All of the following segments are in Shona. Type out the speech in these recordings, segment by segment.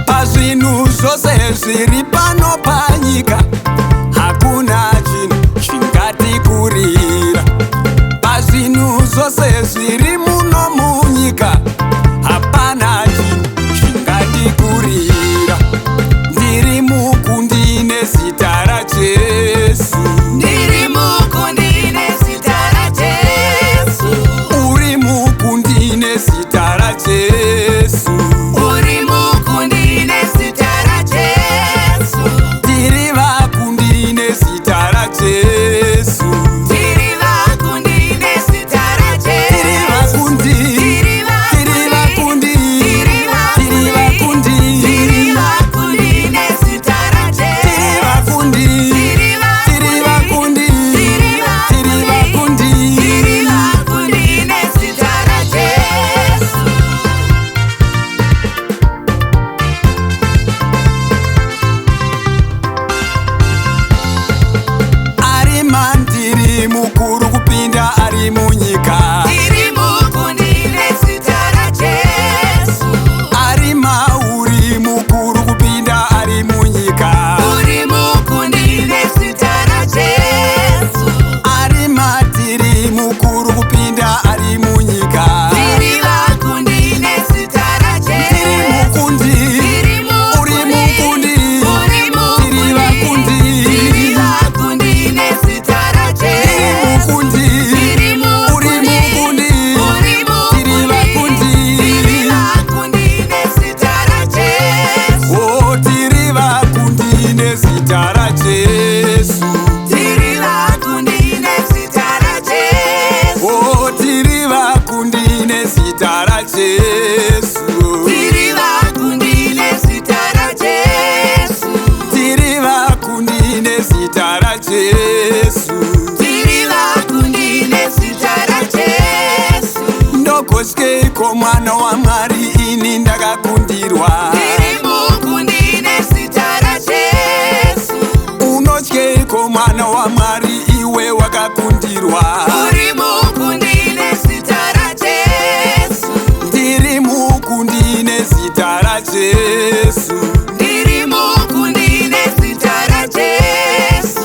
Pazvinhu zvose zviri pano panyika hakuna chinhu chingatikurira. Pazvinhu zvose zviri muno munyika hapana chinhu chingandikurira. Ndiri mukundi nezita raJesu. Ndiri mukundi nezita raJesu. Uri mukundi nezita raJesu. Uri mukundi nezita raJesu. Tiri vakundi nezita raJesu. Tiri vakundi nezita raJesu. Tiri vakundi. Tiri vakundi. Tiri vakundi. Tiri vakundi nezita raJesu. Tiri vakundi. Tiri Tiri vakundi. Tiri Tiri vakundi. Tiri vakundi nezita raJesu. Ari mandiri mukuru kupinda ari munyika. Tiri mukundi nezita raJesu. Ari mauri mukuru kupinda ari munyika. Uri mukundi nezita raJesu. Ari matiri mukuru kupinda ari munyika. Tiri vakundi nezita raJesu. Tiri mukundi. Tiri Uri mukundi. Uri mukundi. Tiri vakundi. Tiri vakundi nezita raJesu. Tiri mukundi. Tiri Uri mukundi. Uri Tiri vakundi. Tiri vakundi nezita raJesu. Oh, tiri vakundi nezita raJesu. Tiri vakundi nezita raJesu. Oh, tiri vakundi nezita raJesu. Tiri vakundi nezita raJesu. Tiri vakundi nezita raJesu. Tiri vakundi nezita raJesu. Ndogoskeiko mwana waMwari ini ndakakundirwa. Tiri mukundi nezita raJesu. Unotyeiko mwana waMwari iwe wakakundirwa. Uri mukundi nezita raJesu. Ndiri mukundi nezita raJesu. Ndiri mukundi nezita raJesu.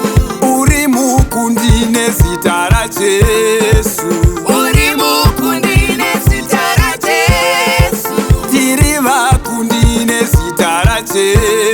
Uri mukundi nezita raJesu. Uri mukundi nezita raJesu. Tiri vakundi nezita raJesu.